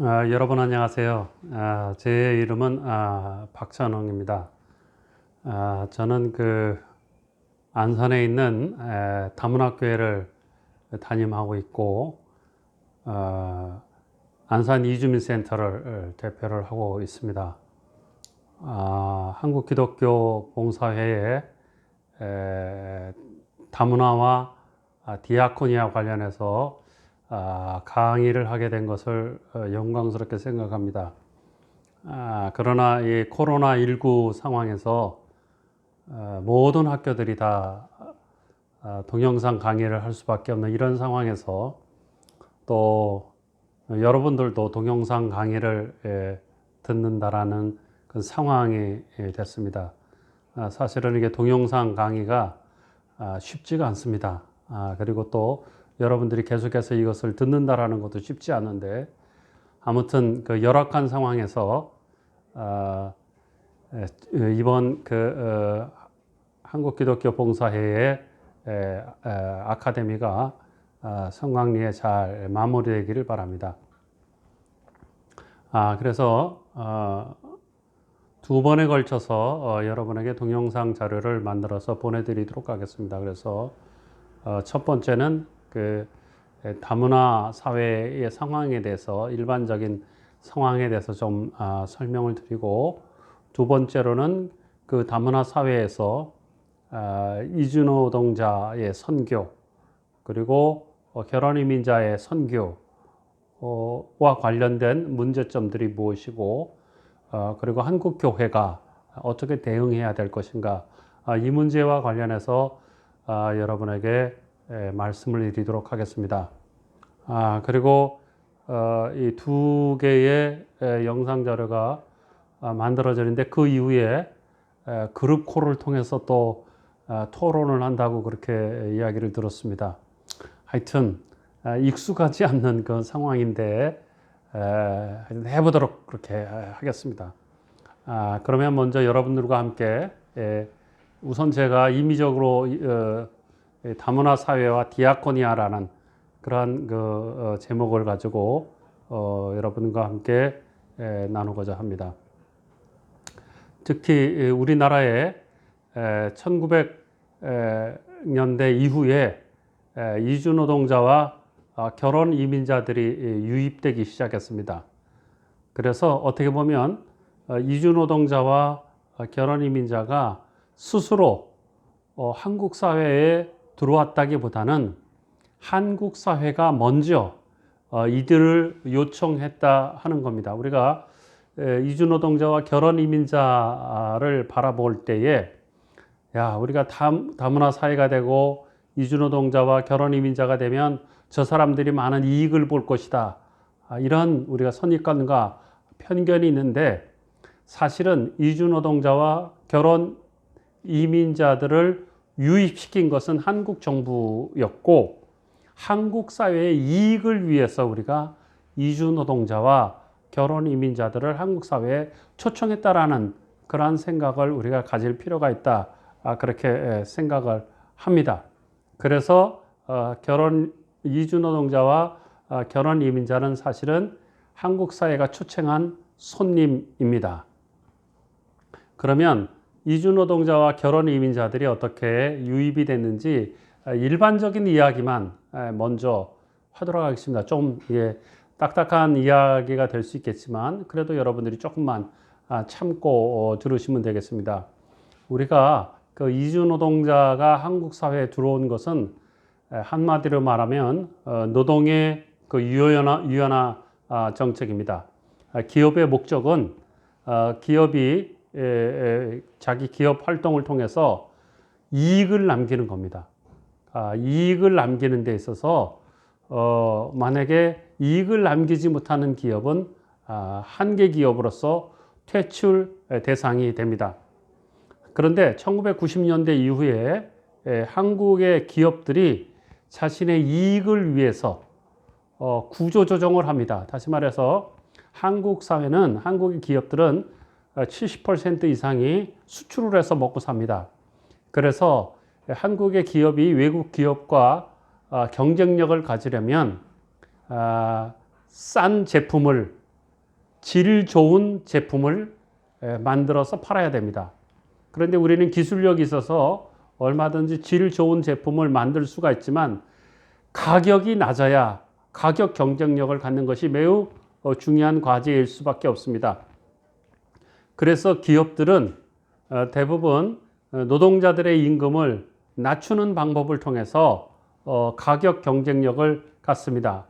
여러분 안녕하세요. 제 이름은 박찬홍입니다. 저는 안산에 있는 다문화교회를 담임하고 있고 안산 이주민센터를 대표를 하고 있습니다. 한국기독교 봉사회에 다문화와 디아코니아 관련해서 강의를 하게 된 것을 영광스럽게 생각합니다. 그러나 이 코로나19 상황에서 모든 학교들이 다 동영상 강의를 할 수밖에 없는 이런 상황에서 또 여러분들도 동영상 강의를 듣는다라는 그 상황이 됐습니다. 사실은 이게 동영상 강의가 쉽지가 않습니다. 그리고 또 여러분들이 계속해서 이것을 듣는다라는 것도 쉽지 않은데 아무튼 그 열악한 상황에서 이번 한국기독교 봉사회의 아카데미가 성황리에 잘 마무리되기를 바랍니다. 그래서 두 번에 걸쳐서 여러분에게 동영상 자료를 만들어서 보내드리도록 하겠습니다. 그래서 첫 번째는 다문화 사회의 상황에 대해서 일반적인 상황에 대해서 좀 설명을 드리고, 두 번째로는 그 다문화 사회에서 이주노동자의 선교, 그리고 결혼 이민자의 선교와 관련된 문제점들이 무엇이고, 그리고 한국 교회가 어떻게 대응해야 될 것인가, 이 문제와 관련해서 여러분에게 말씀을 드리도록 하겠습니다. 그리고 이 두 개의 영상 자료가 만들어지는데 그 이후에 그룹콜을 통해서 또 토론을 한다고 그렇게 이야기를 들었습니다. 하여튼 익숙하지 않는 그 상황인데 해보도록 그렇게 하겠습니다. 그러면 먼저 여러분들과 함께 우선 제가 임의적으로 다문화 사회와 디아코니아라는 그러한 제목을 가지고 여러분과 함께 나누고자 합니다. 특히 우리나라에 1900년대 이후에 이주노동자와 결혼 이민자들이 유입되기 시작했습니다. 그래서 어떻게 보면 이주노동자와 결혼 이민자가 스스로 한국 사회에 들어왔다기보다는 한국 사회가 먼저 이들을 요청했다 하는 겁니다. 우리가 이주노동자와 결혼 이민자를 바라볼 때에 우리가 다문화 사회가 되고 이주노동자와 결혼 이민자가 되면 저 사람들이 많은 이익을 볼 것이다, 이런 우리가 선입관과 편견이 있는데, 사실은 이주노동자와 결혼 이민자들을 유입시킨 것은 한국 정부였고, 한국 사회의 이익을 위해서 우리가 이주노동자와 결혼 이민자들을 한국 사회에 초청했다라는 그러한 생각을 우리가 가질 필요가 있다, 그렇게 생각을 합니다. 그래서 이주노동자와 결혼 이민자는 사실은 한국 사회가 초청한 손님입니다. 그러면 이주노동자와 결혼 이민자들이 어떻게 유입이 됐는지 일반적인 이야기만 먼저 하도록 하겠습니다. 좀 딱딱한 이야기가 될 수 있겠지만 그래도 여러분들이 조금만 참고 들으시면 되겠습니다. 우리가 이주노동자가 한국 사회에 들어온 것은 한마디로 말하면 노동의 유연화 정책입니다. 기업의 목적은 기업이 자기 기업 활동을 통해서 이익을 남기는 겁니다. 이익을 남기는 데 있어서 만약에 이익을 남기지 못하는 기업은 한계 기업으로서 퇴출 대상이 됩니다. 그런데 1990년대 이후에 한국의 기업들이 자신의 이익을 위해서 구조조정을 합니다. 다시 말해서 한국 사회는, 한국의 기업들은 70% 이상이 수출을 해서 먹고 삽니다. 그래서 한국의 기업이 외국 기업과 경쟁력을 가지려면 싼 제품을 질 좋은 제품을 만들어서 팔아야 됩니다. 그런데 우리는 기술력이 있어서 얼마든지 질 좋은 제품을 만들 수가 있지만 가격이 낮아야 가격 경쟁력을 갖는 것이 매우 중요한 과제일 수밖에 없습니다. 그래서 기업들은 대부분 노동자들의 임금을 낮추는 방법을 통해서 가격 경쟁력을 갖습니다.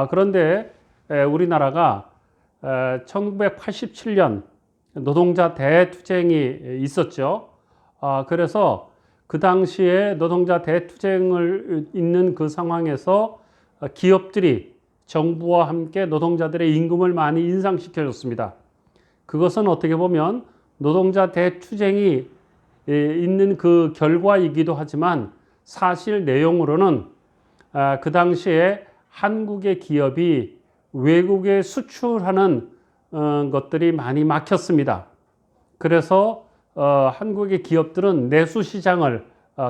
그런데 우리나라가 1987년 노동자 대투쟁이 있었죠. 그래서 그 당시에 노동자 대투쟁을 있는 그 상황에서 기업들이 정부와 함께 노동자들의 임금을 많이 인상시켜 줬습니다. 그것은 어떻게 보면 노동자 대투쟁이 있는 그 결과이기도 하지만 사실 내용으로는 그 당시에 한국의 기업이 외국에 수출하는 것들이 많이 막혔습니다. 그래서 한국의 기업들은 내수 시장을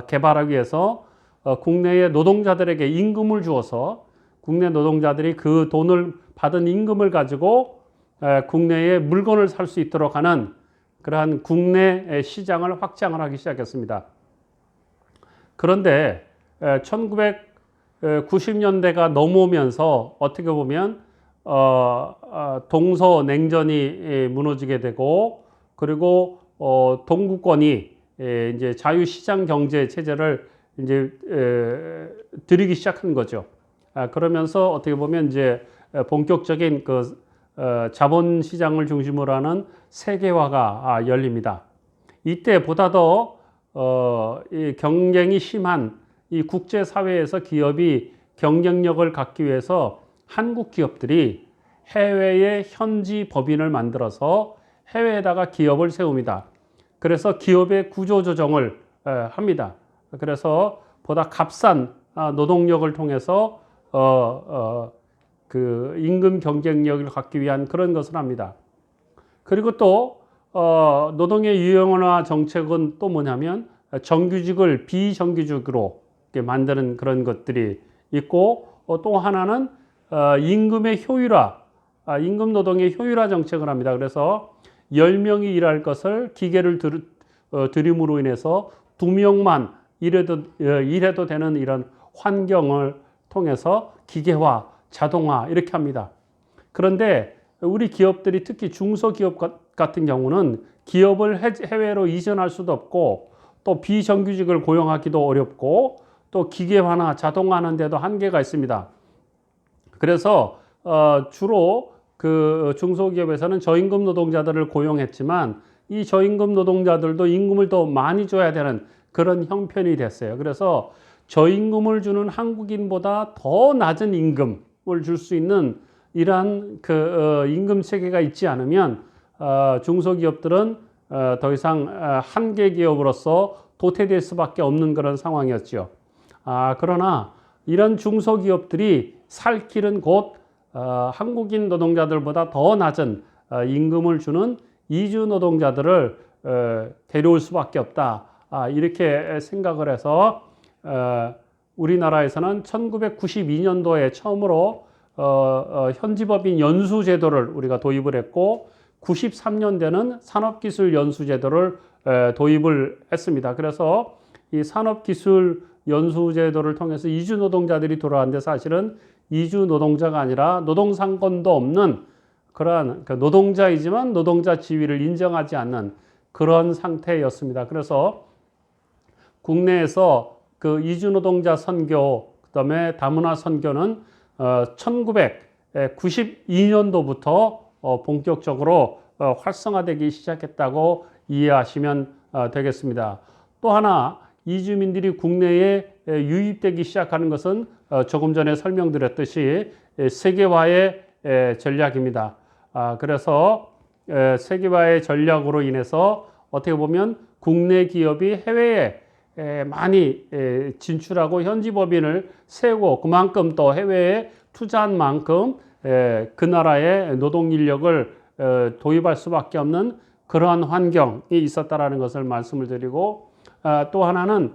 개발하기 위해서 국내의 노동자들에게 임금을 주어서 국내 노동자들이 그 돈을 받은 임금을 가지고 국내에 물건을 살 수 있도록 하는 그러한 국내 시장을 확장을 하기 시작했습니다. 그런데 1990년대가 넘어오면서 어떻게 보면 동서냉전이 무너지게 되고 그리고 동구권이 이제 자유시장 경제 체제를 이제 들이기 시작한 거죠. 그러면서 어떻게 보면 이제 본격적인 그 자본 시장을 중심으로 하는 세계화가 열립니다. 이때 보다 더 이 경쟁이 심한 이 국제 사회에서 기업이 경쟁력을 갖기 위해서 한국 기업들이 해외에 현지 법인을 만들어서 해외에다가 기업을 세웁니다. 그래서 기업의 구조 조정을 합니다. 그래서 보다 값싼 노동력을 통해서 그 임금 경쟁력을 갖기 위한 그런 것을 합니다. 그리고 또 노동의 유형화 정책은 또 뭐냐면 정규직을 비정규직으로 만드는 그런 것들이 있고 또 하나는 임금의 효율화, 임금 노동의 효율화 정책을 합니다. 그래서 10명이 일할 것을 기계를 들임으로 인해서 2명만 일해도 되는 이런 환경을 통해서 기계화, 자동화 이렇게 합니다. 그런데 우리 기업들이 특히 중소기업 같은 경우는 기업을 해외로 이전할 수도 없고 또 비정규직을 고용하기도 어렵고 또 기계화나 자동화하는 데도 한계가 있습니다. 그래서 주로 그 중소기업에서는 저임금 노동자들을 고용했지만 이 저임금 노동자들도 임금을 더 많이 줘야 되는 그런 형편이 됐어요. 그래서 저임금을 주는 한국인보다 더 낮은 임금을 줄 수 있는 이러한 그 임금 체계가 있지 않으면 중소기업들은 더 이상 한계 기업으로서 도태될 수밖에 없는 그런 상황이었죠. 그러나 이런 중소기업들이 살 길은 곧 한국인 노동자들보다 더 낮은 임금을 주는 이주 노동자들을 데려올 수밖에 없다. 이렇게 생각을 해서 우리나라에서는 1992년도에 처음으로 현지법인 연수제도를 우리가 도입을 했고 93년대는 산업기술 연수제도를 도입을 했습니다. 그래서 이 산업기술 연수제도를 통해서 이주 노동자들이 돌아왔는데 사실은 이주 노동자가 아니라 노동상권도 없는 그러한 노동자이지만 노동자 지위를 인정하지 않는 그런 상태였습니다. 그래서 국내에서 그 이주 노동자 선교, 그다음에 다문화 선교는 1992년도부터 본격적으로 활성화되기 시작했다고 이해하시면 되겠습니다. 또 하나 이주민들이 국내에 유입되기 시작하는 것은 조금 전에 설명드렸듯이 세계화의 전략입니다. 그래서 세계화의 전략으로 인해서 어떻게 보면 국내 기업이 해외에 많이 진출하고 현지 법인을 세우고 그만큼 또 해외에 투자한 만큼 그 나라의 노동 인력을 도입할 수밖에 없는 그러한 환경이 있었다라는 것을 말씀을 드리고 또 하나는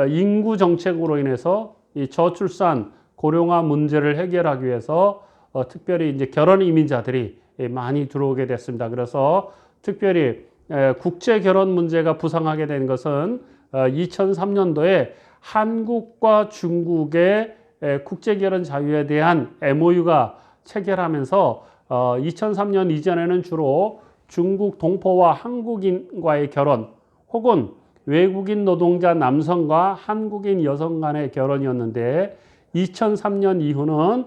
인구 정책으로 인해서 이 저출산 고령화 문제를 해결하기 위해서 특별히 이제 결혼 이민자들이 많이 들어오게 됐습니다. 그래서 특별히 국제 결혼 문제가 부상하게 된 것은 2003년도에 한국과 중국의 국제 결혼 자유에 대한 MOU가 체결하면서 2003년 이전에는 주로 중국 동포와 한국인과의 결혼 혹은 외국인 노동자 남성과 한국인 여성 간의 결혼이었는데 2003년 이후는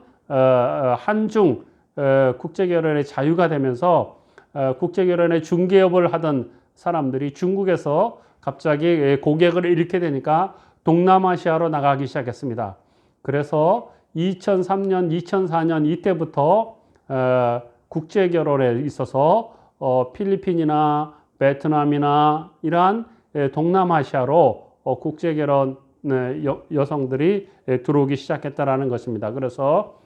한중 국제결혼의 자유가 되면서 국제결혼의 중개업을 하던 사람들이 중국에서 갑자기 고객을 잃게 되니까 동남아시아로 나가기 시작했습니다. 그래서 2003년, 2004년 이때부터 국제결혼에 있어서 필리핀이나 베트남이나 이러한 동남아시아로 국제결혼 여성들이 들어오기 시작했다라는 것입니다. 그래서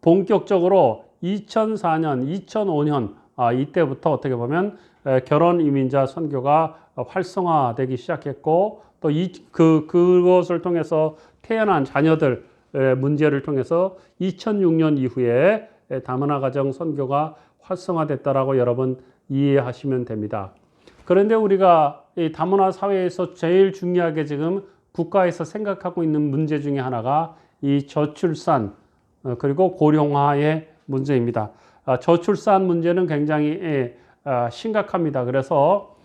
본격적으로 2004년, 2005년 이때부터 어떻게 보면 결혼 이민자 선교가 활성화되기 시작했고 또 그것을 통해서 태어난 자녀들 문제를 통해서 2006년 이후에 다문화 가정 선교가 활성화됐다라고 여러분 이해하시면 됩니다. 그런데 우리가 이 다문화 사회에서 제일 중요하게 지금 국가에서 생각하고 있는 문제 중에 하나가 이 저출산 그리고 고령화의 문제입니다. 저출산 문제는 굉장히 심각합니다. 그래서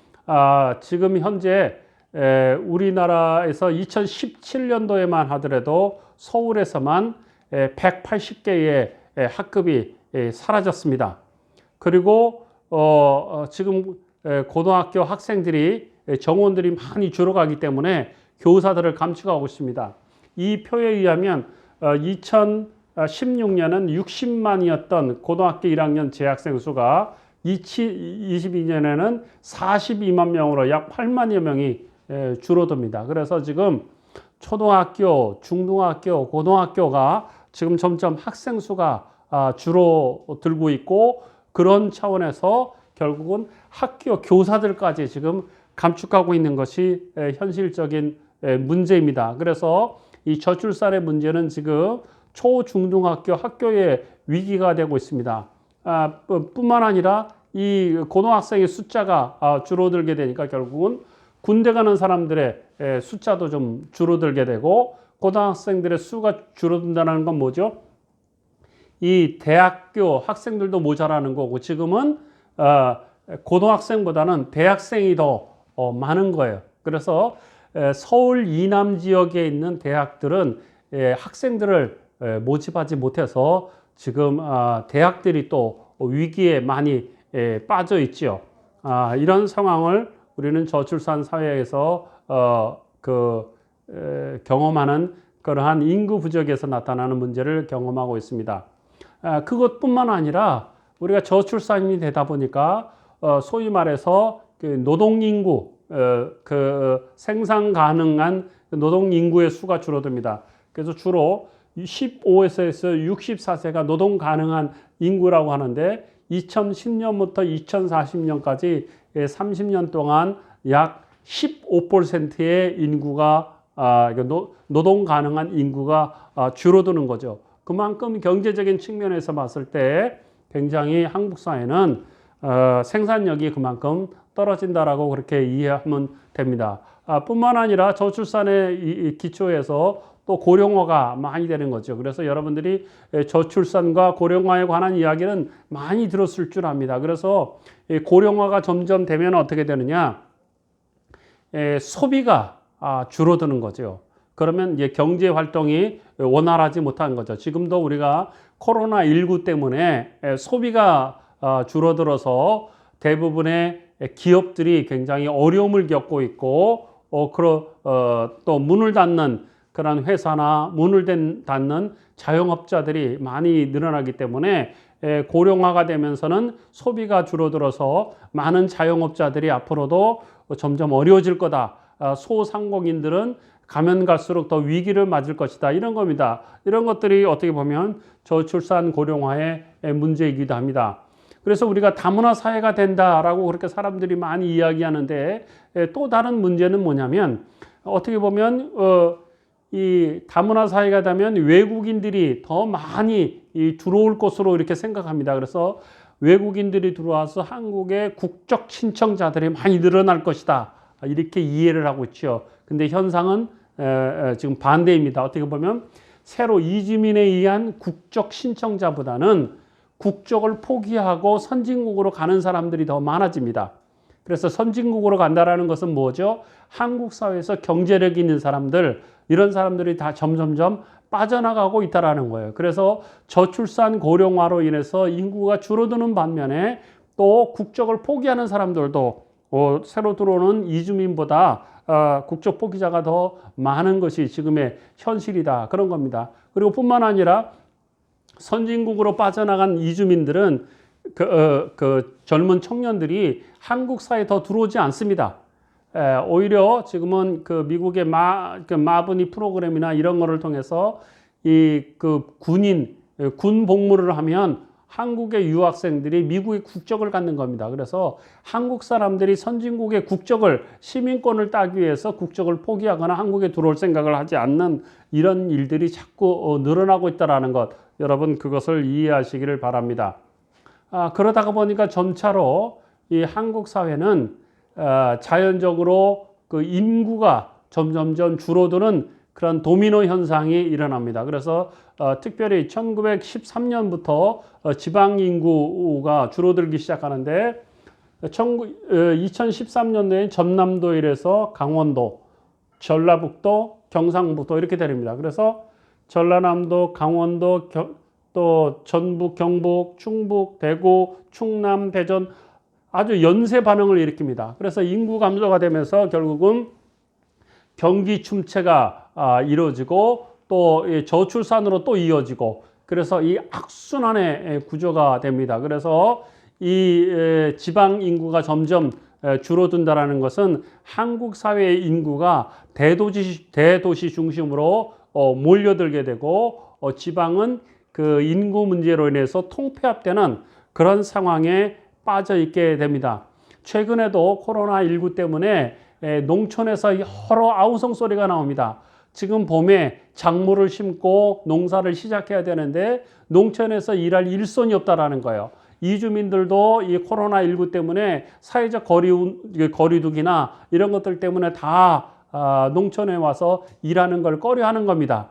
지금 현재 우리나라에서 2017년도에만 하더라도 서울에서만 180개의 학급이 사라졌습니다. 그리고 지금 고등학교 학생들이 정원들이 많이 줄어가기 때문에 교사들을 감축하고 있습니다. 이 표에 의하면 2016년은 60만이었던 고등학교 1학년 재학생 수가 2022년에는 42만 명으로 약 8만여 명이 줄어듭니다. 그래서 지금 초등학교, 중등학교, 고등학교가 지금 점점 학생 수가 줄어들고 있고 그런 차원에서 결국은 학교 교사들까지 지금 감축하고 있는 것이 현실적인 문제입니다. 그래서 이 저출산의 문제는 지금 초중등학교 학교의 위기가 되고 있습니다. 뿐만 아니라 이 고등학생의 숫자가 줄어들게 되니까 결국은 군대 가는 사람들의 숫자도 좀 줄어들게 되고 고등학생들의 수가 줄어든다는 건 뭐죠? 이 대학교 학생들도 모자라는 거고 지금은 고등학생보다는 대학생이 더 많은 거예요. 그래서 서울 이남 지역에 있는 대학들은 학생들을 모집하지 못해서 지금 대학들이 또 위기에 많이 빠져 있죠. 이런 상황을 우리는 저출산 사회에서 경험하는 그러한 인구 부족에서 나타나는 문제를 경험하고 있습니다. 그것뿐만 아니라 우리가 저출산이 되다 보니까 소위 말해서 그 노동인구, 생산 가능한 노동인구의 수가 줄어듭니다. 그래서 주로 15세에서 64세가 노동 가능한 인구라고 하는데 2010년부터 2040년까지 30년 동안 약 15%의 인구가 노동 가능한 인구가 줄어드는 거죠. 그만큼 경제적인 측면에서 봤을 때 굉장히 한국 사회는 생산력이 그만큼 떨어진다라고 그렇게 이해하면 됩니다. 뿐만 아니라 저출산의 기초에서 또 고령화가 많이 되는 거죠. 그래서 여러분들이 저출산과 고령화에 관한 이야기는 많이 들었을 줄 압니다. 그래서 고령화가 점점 되면 어떻게 되느냐? 소비가 줄어드는 거죠. 그러면 이제 경제 활동이 원활하지 못한 거죠. 지금도 우리가 코로나19 때문에 소비가 줄어들어서 대부분의 기업들이 굉장히 어려움을 겪고 있고 또 문을 닫는 그런 회사나 문을 닫는 자영업자들이 많이 늘어나기 때문에 고령화가 되면서는 소비가 줄어들어서 많은 자영업자들이 앞으로도 점점 어려워질 거다. 소상공인들은 가면 갈수록 더 위기를 맞을 것이다. 이런 겁니다. 이런 것들이 어떻게 보면 저출산 고령화의 문제이기도 합니다. 그래서 우리가 다문화 사회가 된다라고 그렇게 사람들이 많이 이야기하는데 또 다른 문제는 뭐냐면 어떻게 보면 이 다문화 사회가 되면 외국인들이 더 많이 이 들어올 것으로 이렇게 생각합니다. 그래서 외국인들이 들어와서 한국의 국적 신청자들이 많이 늘어날 것이다. 이렇게 이해를 하고 있죠. 근데 현상은 지금 반대입니다. 어떻게 보면 새로 이주민에 의한 국적 신청자보다는 국적을 포기하고 선진국으로 가는 사람들이 더 많아집니다. 그래서 선진국으로 간다라는 것은 뭐죠? 한국 사회에서 경제력 있는 사람들, 이런 사람들이 다 점점점 빠져나가고 있다라는 거예요. 그래서 저출산 고령화로 인해서 인구가 줄어드는 반면에 또 국적을 포기하는 사람들도 새로 들어오는 이주민보다 국적 포기자가 더 많은 것이 지금의 현실이다. 그런 겁니다. 그리고 뿐만 아니라 선진국으로 빠져나간 이주민들은 그 젊은 청년들이 한국 사회에 더 들어오지 않습니다. 오히려 지금은 그 미국의 마브니 프로그램이나 이런 거를 통해서 군 복무를 하면 한국의 유학생들이 미국의 국적을 갖는 겁니다. 그래서 한국 사람들이 선진국의 국적을, 시민권을 따기 위해서 국적을 포기하거나 한국에 들어올 생각을 하지 않는 이런 일들이 자꾸 늘어나고 있다는 것, 여러분 그것을 이해하시기를 바랍니다. 그러다가 보니까 점차로 이 한국 사회는 자연적으로 그 인구가 점점점 줄어드는 그런 도미노 현상이 일어납니다. 그래서 특별히 1913년부터 지방 인구가 줄어들기 시작하는데 2013년도에 전남도에서 강원도, 전라북도, 경상북도 이렇게 됩니다. 그래서 전라남도, 강원도, 또 전북, 경북, 충북, 대구, 충남, 대전 아주 연쇄 반응을 일으킵니다. 그래서 인구 감소가 되면서 결국은 경기 침체가 이루어지고 또 저출산으로 또 이어지고, 그래서 이 악순환의 구조가 됩니다. 그래서 이 지방 인구가 점점 줄어든다라는 것은 한국 사회의 인구가 대도시 중심으로 몰려들게 되고 지방은 그 인구 문제로 인해서 통폐합되는 그런 상황에 빠져 있게 됩니다. 최근에도 코로나19 때문에 농촌에서 여러 아우성 소리가 나옵니다. 지금 봄에 작물을 심고 농사를 시작해야 되는데 농촌에서 일할 일손이 없다라는 거예요. 이주민들도 이 코로나19 때문에 사회적 거리두기나 이런 것들 때문에 다 농촌에 와서 일하는 걸 꺼려하는 겁니다.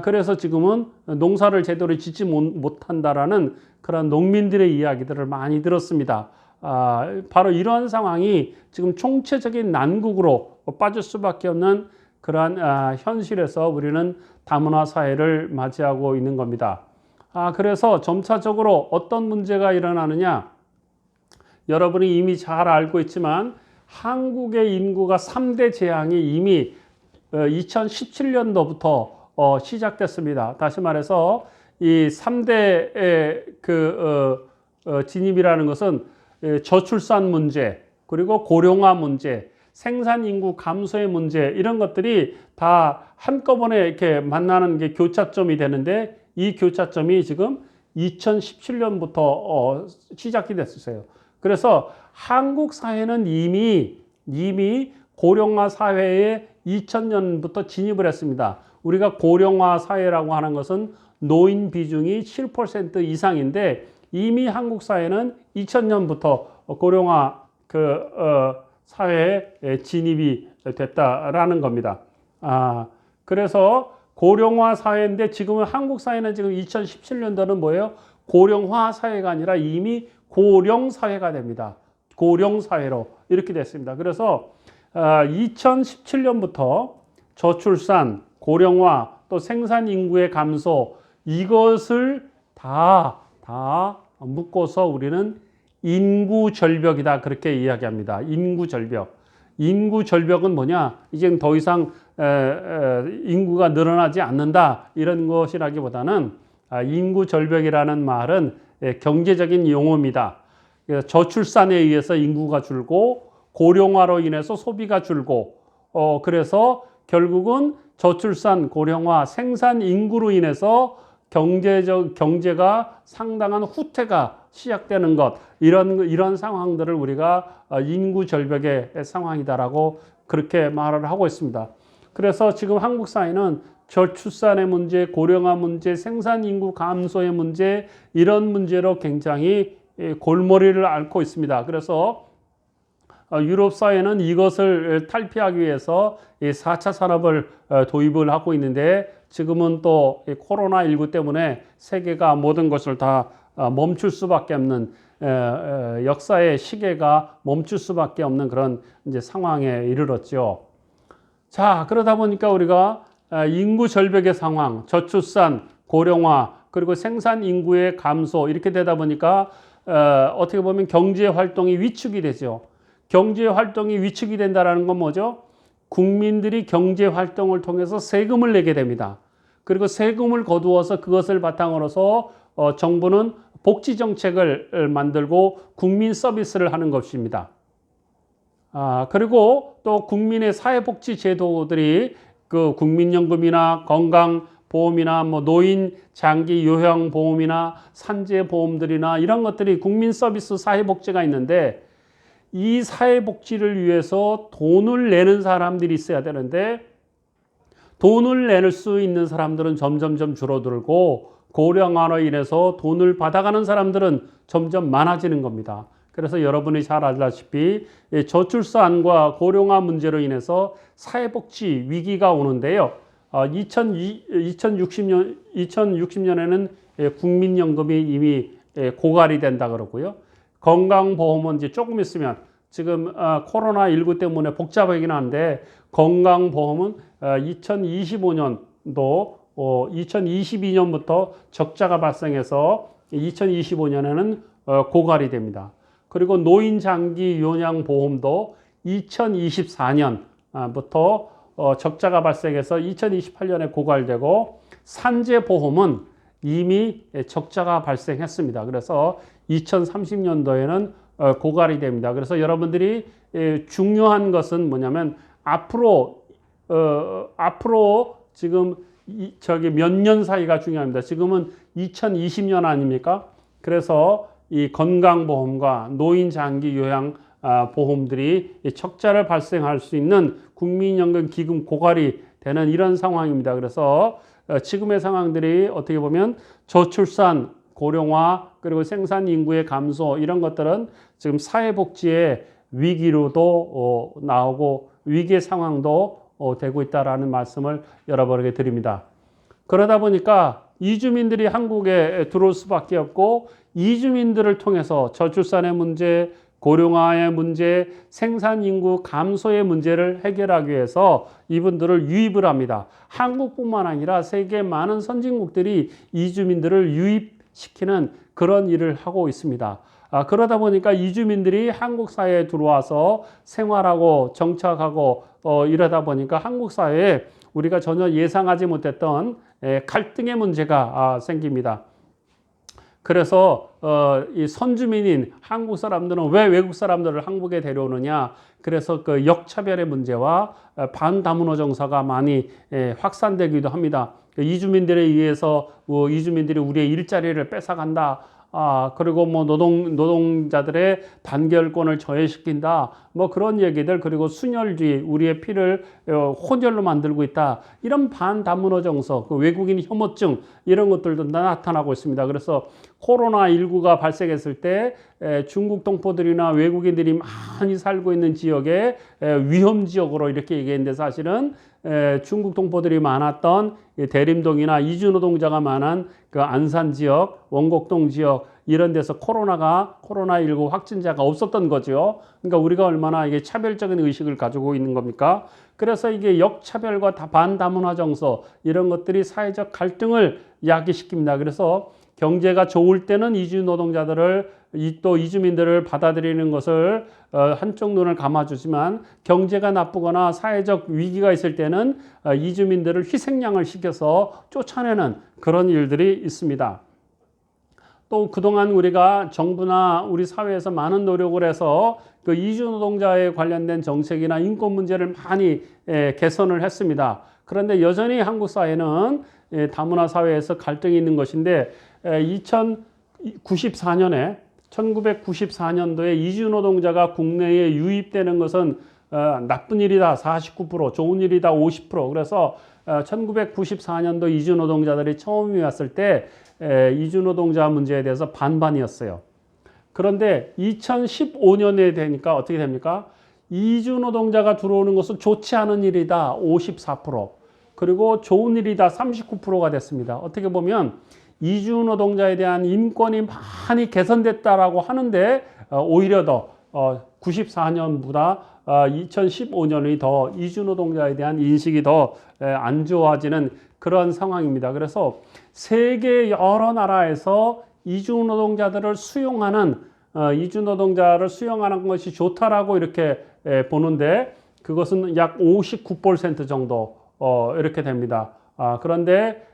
그래서 지금은 농사를 제대로 짓지 못한다라는 그런 농민들의 이야기들을 많이 들었습니다. 바로 이러한 상황이 지금 총체적인 난국으로 빠질 수밖에 없는 그러한 현실에서 우리는 다문화 사회를 맞이하고 있는 겁니다. 그래서 점차적으로 어떤 문제가 일어나느냐, 여러분이 이미 잘 알고 있지만 한국의 인구가 3대 재앙이 이미 2017년도부터 시작됐습니다. 다시 말해서 이 3대 진입이라는 것은 저출산 문제, 그리고 고령화 문제, 생산 인구 감소의 문제, 이런 것들이 다 한꺼번에 이렇게 만나는 게 교차점이 되는데, 이 교차점이 지금 2017년부터 시작이 됐어요. 그래서 한국 사회는 이미 고령화 사회에 2000년부터 진입을 했습니다. 우리가 고령화 사회라고 하는 것은 노인 비중이 7% 이상인데 이미 한국 사회는 2000년부터 고령화 사회에 진입이 됐다라는 겁니다. 그래서 고령화 사회인데 지금은 한국 사회는 지금 2017년도는 뭐예요? 고령화 사회가 아니라 이미 고령 사회가 됩니다. 고령 사회로 이렇게 됐습니다. 그래서 2017년부터 저출산, 고령화, 또 생산 인구의 감소, 이것을 다 묶어서 우리는 인구 절벽이다, 그렇게 이야기합니다. 인구 절벽. 인구 절벽은 뭐냐? 이제 더 이상 인구가 늘어나지 않는다, 이런 것이라기보다는 인구 절벽이라는 말은 경제적인 용어입니다. 저출산에 의해서 인구가 줄고 고령화로 인해서 소비가 줄고 그래서 결국은 저출산, 고령화, 생산 인구로 인해서 경제가 상당한 후퇴가 시작되는 것, 이런 상황들을 우리가 인구 절벽의 상황이다라고 그렇게 말을 하고 있습니다. 그래서 지금 한국 사회는 저출산의 문제, 고령화 문제, 생산 인구 감소의 문제, 이런 문제로 굉장히 골머리를 앓고 있습니다. 그래서 유럽 사회는 이것을 탈피하기 위해서 4차 산업을 도입을 하고 있는데, 지금은 또 코로나19 때문에 세계가 모든 것을 다 멈출 수밖에 없는, 역사의 시계가 멈출 수밖에 없는 그런 이제 상황에 이르렀죠. 자, 그러다 보니까 우리가 인구 절벽의 상황, 저출산, 고령화, 그리고 생산 인구의 감소, 이렇게 되다 보니까 어떻게 보면 경제 활동이 위축이 되죠. 경제 활동이 위축이 된다는 건 뭐죠? 국민들이 경제 활동을 통해서 세금을 내게 됩니다. 그리고 세금을 거두어서 그것을 바탕으로서 정부는 복지 정책을 만들고 국민 서비스를 하는 것입니다. 그리고 또 국민의 사회복지 제도들이 그 국민연금이나 건강보험이나 뭐 노인 장기 요양보험이나 산재보험들이나 이런 것들이 국민 서비스 사회복지가 있는데, 이 사회복지를 위해서 돈을 내는 사람들이 있어야 되는데, 돈을 낼 수 있는 사람들은 점점점 줄어들고, 고령화로 인해서 돈을 받아가는 사람들은 점점 많아지는 겁니다. 그래서 여러분이 잘 알다시피 저출산과 고령화 문제로 인해서 사회복지 위기가 오는데요. 2060년에는 국민연금이 이미 고갈이 된다 그러고요. 건강보험은 이제 조금 있으면, 지금 코로나19 때문에 복잡하긴 한데, 건강보험은 2022년부터 적자가 발생해서 2025년에는 고갈이 됩니다. 그리고 노인 장기 요양보험도 2024년부터 적자가 발생해서 2028년에 고갈되고, 산재보험은 이미 적자가 발생했습니다. 그래서 2030년도에는 고갈이 됩니다. 그래서 여러분들이 중요한 것은 뭐냐면, 앞으로 지금 몇 년 사이가 중요합니다. 지금은 2020년 아닙니까? 그래서 이 건강보험과 노인 장기 요양 보험들이 적자를 발생할 수 있는 국민연금 기금 고갈이 되는 이런 상황입니다. 그래서 지금의 상황들이 어떻게 보면 저출산, 고령화, 그리고 생산 인구의 감소, 이런 것들은 지금 사회복지의 위기로도 나오고 위기의 상황도 되고 있다라는 말씀을 여러분에게 드립니다. 그러다 보니까 이주민들이 한국에 들어올 수밖에 없고, 이주민들을 통해서 저출산의 문제, 고령화의 문제, 생산 인구 감소의 문제를 해결하기 위해서 이분들을 유입을 합니다. 한국뿐만 아니라 세계 많은 선진국들이 이주민들을 유입시키는 그런 일을 하고 있습니다. 그러다 보니까 이주민들이 한국 사회에 들어와서 생활하고 정착하고 이러다 보니까 한국 사회에 우리가 전혀 예상하지 못했던 갈등의 문제가 생깁니다. 그래서 이 선주민인 한국 사람들은 왜 외국 사람들을 한국에 데려오느냐, 그래서 그 역차별의 문제와 반다문화 정서가 많이 확산되기도 합니다. 이주민들에 의해서 이주민들이 우리의 일자리를 뺏어간다, 그리고 뭐 노동자들의 단결권을 저해시킨다, 뭐 그런 얘기들, 그리고 순혈주의, 우리의 피를 혼혈로 만들고 있다, 이런 반다문화 정서, 그 외국인 혐오증, 이런 것들도 나타나고 있습니다. 그래서 코로나19가 발생했을 때 중국 동포들이나 외국인들이 많이 살고 있는 지역에 위험 지역으로 이렇게 얘기했는데, 사실은 중국 동포들이 많았던 대림동이나 이주노동자가 많은 그 안산 지역, 원곡동 지역, 이런 데서 코로나19 확진자가 없었던 거죠. 그러니까 우리가 얼마나 이게 차별적인 의식을 가지고 있는 겁니까? 그래서 이게 역차별과 반다문화 정서, 이런 것들이 사회적 갈등을 야기시킵니다. 그래서 경제가 좋을 때는 이주 노동자들을, 또 이주민들을 받아들이는 것을 한쪽 눈을 감아주지만, 경제가 나쁘거나 사회적 위기가 있을 때는 이주민들을 희생양을 시켜서 쫓아내는 그런 일들이 있습니다. 또 그동안 우리가 정부나 우리 사회에서 많은 노력을 해서 그 이주 노동자에 관련된 정책이나 인권 문제를 많이 개선을 했습니다. 그런데 여전히 한국 사회는 다문화 사회에서 갈등이 있는 것인데, 1994년도에 이주 노동자가 국내에 유입되는 것은 나쁜 일이다 49%, 좋은 일이다 50%. 그래서 1994년도 이주 노동자들이 처음 왔을 때 이주 노동자 문제에 대해서 반반이었어요. 그런데 2015년에 되니까 어떻게 됩니까? 이주 노동자가 들어오는 것은 좋지 않은 일이다 54%, 그리고 좋은 일이다 39%가 됐습니다. 어떻게 보면 이주 노동자에 대한 인권이 많이 개선됐다라고 하는데 오히려 더 94년보다 2015년이 더 이주 노동자에 대한 인식이 더 안 좋아지는 그런 상황입니다. 그래서 세계 여러 나라에서 이주 노동자들을 수용하는 이주 노동자를 수용하는 것이 좋다라고 이렇게 보는데 그것은 약 59% 정도 이렇게 됩니다. 그런데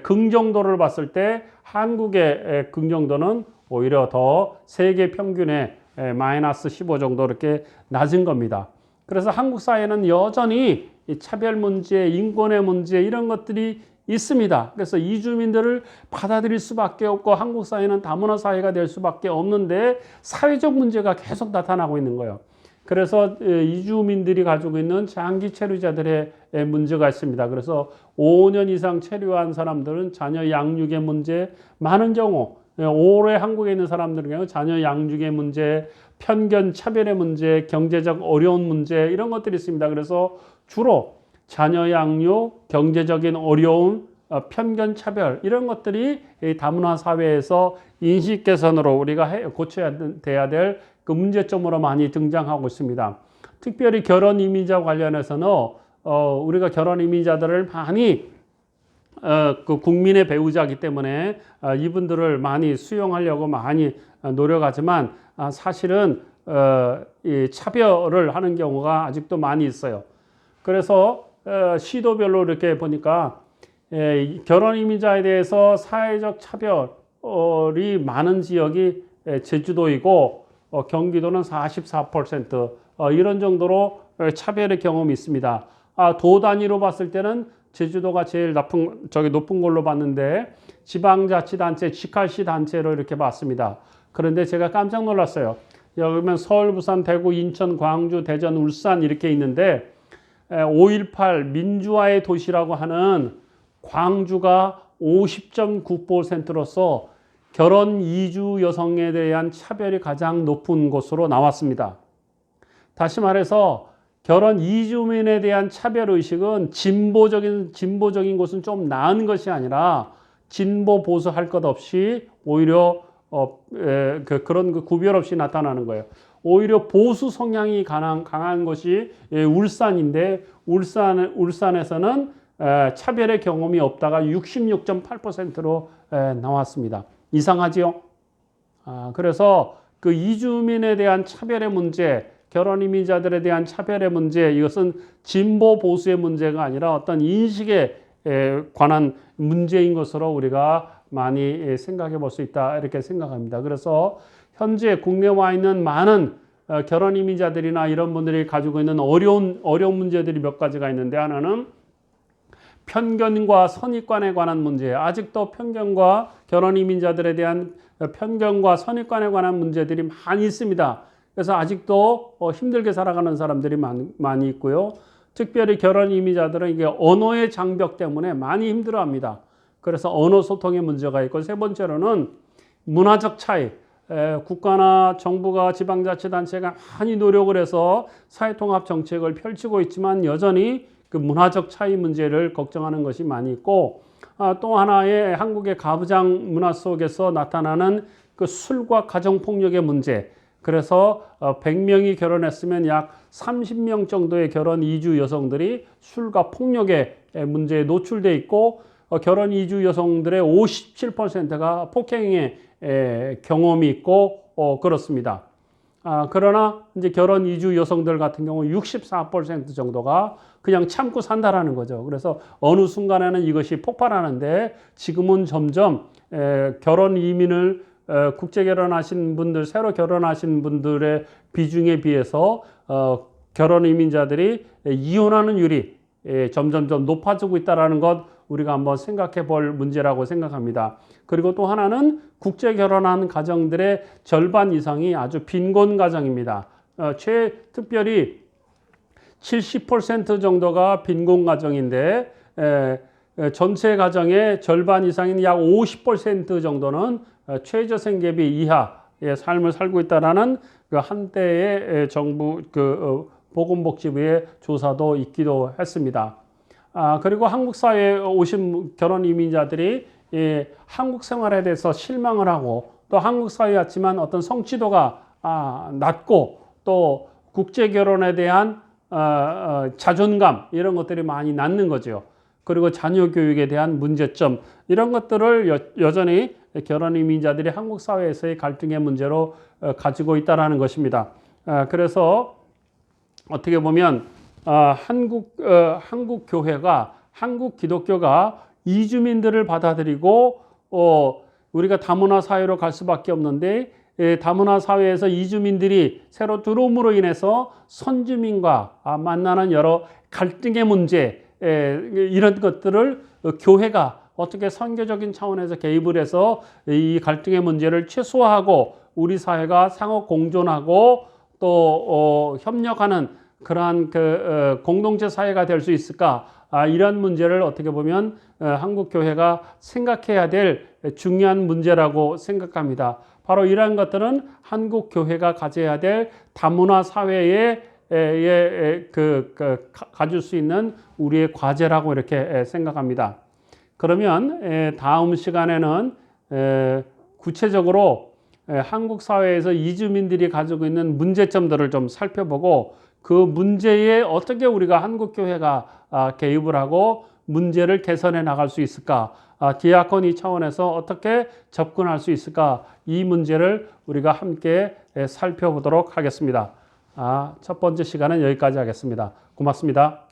긍정도를 봤을 때 한국의 긍정도는 오히려 더 세계 평균의 마이너스 15 정도 이렇게 낮은 겁니다. 그래서 한국 사회는 여전히 차별 문제, 인권의 문제 이런 것들이 있습니다. 그래서 이주민들을 받아들일 수밖에 없고 한국 사회는 다문화 사회가 될 수밖에 없는데 사회적 문제가 계속 나타나고 있는 거예요. 그래서 이주민들이 가지고 있는 장기 체류자들의 문제가 있습니다. 그래서 5년 이상 체류한 사람들은 자녀 양육의 문제, 많은 경우 오래 한국에 있는 사람들의 경우 자녀 양육의 문제, 편견, 차별의 문제, 경제적 어려운 문제 이런 것들이 있습니다. 그래서 주로 자녀 양육, 경제적인 어려움, 편견, 차별 이런 것들이 다문화 사회에서 인식 개선으로 우리가 고쳐야 돼야 될 그 문제점으로 많이 등장하고 있습니다. 특별히 결혼 이민자 관련해서는 우리가 결혼 이민자들을 많이 그 국민의 배우자이기 때문에 이분들을 많이 수용하려고 많이 노력하지만 사실은 이 차별을 하는 경우가 아직도 많이 있어요. 그래서 시도별로 이렇게 보니까 결혼 이민자에 대해서 사회적 차별이 많은 지역이 제주도이고 경기도는 44% 이런 정도로 차별의 경험이 있습니다. 도 단위로 봤을 때는 제주도가 제일 높은 걸로 봤는데 지방자치단체, 직할시 단체로 이렇게 봤습니다. 그런데 제가 깜짝 놀랐어요. 여기 보면 서울, 부산, 대구, 인천, 광주, 대전, 울산 이렇게 있는데 5.18 민주화의 도시라고 하는 광주가 50.9%로서 결혼 이주 여성에 대한 차별이 가장 높은 곳으로 나왔습니다. 다시 말해서 결혼 이주민에 대한 차별 의식은 진보적인 곳은 좀 나은 것이 아니라 진보 보수 할 것 없이 오히려 그런 구별 없이 나타나는 거예요. 오히려 보수 성향이 강한 것이 울산인데 울산에서는 차별의 경험이 없다가 66.8%로 나왔습니다. 이상하지요? 그래서 그 이주민에 대한 차별의 문제, 결혼 이민자들에 대한 차별의 문제, 이것은 진보 보수의 문제가 아니라 어떤 인식에 관한 문제인 것으로 우리가 많이 생각해 볼 수 있다 이렇게 생각합니다. 그래서 현재 국내에 와 있는 많은 결혼 이민자들이나 이런 분들이 가지고 있는 어려운 문제들이 몇 가지가 있는데 하나는 편견과 선입관에 관한 문제, 아직도 편견과 결혼 이민자들에 대한 편견과 선입관에 관한 문제들이 많이 있습니다. 그래서 아직도 힘들게 살아가는 사람들이 많이 있고요. 특별히 결혼 이민자들은 이게 언어의 장벽 때문에 많이 힘들어합니다. 그래서 언어 소통의 문제가 있고, 세 번째로는 문화적 차이. 국가나 정부가 지방자치단체가 많이 노력을 해서 사회통합 정책을 펼치고 있지만 여전히 그 문화적 차이 문제를 걱정하는 것이 많이 있고, 또 하나의 한국의 가부장 문화 속에서 나타나는 그 술과 가정폭력의 문제. 그래서 100명이 결혼했으면 약 30명 정도의 결혼 이주 여성들이 술과 폭력의 문제에 노출돼 있고, 결혼 이주 여성들의 57%가 폭행의 경험이 있고 그렇습니다. 그러나 이제 결혼 이주 여성들 같은 경우 64% 정도가 그냥 참고 산다라는 거죠. 그래서 어느 순간에는 이것이 폭발하는데 지금은 점점 결혼 이민을 국제 결혼하신 분들, 새로 결혼하신 분들의 비중에 비해서 결혼 이민자들이 이혼하는 율이 점점점 높아지고 있다는 것 우리가 한번 생각해 볼 문제라고 생각합니다. 그리고 또 하나는 국제 결혼한 가정들의 절반 이상이 아주 빈곤 가정입니다. 특별히 70% 정도가 빈곤 가정인데 전체 가정의 절반 이상인 약 50% 정도는 최저생계비 이하의 삶을 살고 있다라는 그 한때의 정부 보건복지부의 조사도 있기도 했습니다. 그리고 한국 사회에 오신 결혼 이민자들이 한국 생활에 대해서 실망을 하고 또 한국 사회 왔지만 어떤 성취도가 낮고 또 국제 결혼에 대한 자존감 이런 것들이 많이 낳는 거죠. 그리고 자녀 교육에 대한 문제점 이런 것들을 여전히 결혼 이민자들이 한국 사회에서의 갈등의 문제로 가지고 있다라는 것입니다. 그래서 어떻게 보면 한국 교회가 한국 기독교가 이주민들을 받아들이고 우리가 다문화 사회로 갈 수밖에 없는데 다문화 사회에서 이주민들이 새로 들어옴으로 인해서 선주민과 만나는 여러 갈등의 문제 이런 것들을 교회가 어떻게 선교적인 차원에서 개입을 해서 이 갈등의 문제를 최소화하고 우리 사회가 상호 공존하고 또 협력하는 그러한 공동체 사회가 될 수 있을까? 이런 문제를 어떻게 보면 한국 교회가 생각해야 될 중요한 문제라고 생각합니다. 바로 이러한 것들은 한국 교회가 가져야 될 다문화 사회에 가질 수 있는 우리의 과제라고 이렇게 생각합니다. 그러면 다음 시간에는 구체적으로 한국 사회에서 이주민들이 가지고 있는 문제점들을 좀 살펴보고 그 문제에 어떻게 우리가 한국 교회가 개입을 하고 문제를 개선해 나갈 수 있을까? 디아코니 차원에서 어떻게 접근할 수 있을까? 이 문제를 우리가 함께 살펴보도록 하겠습니다. 첫 번째 시간은 여기까지 하겠습니다. 고맙습니다.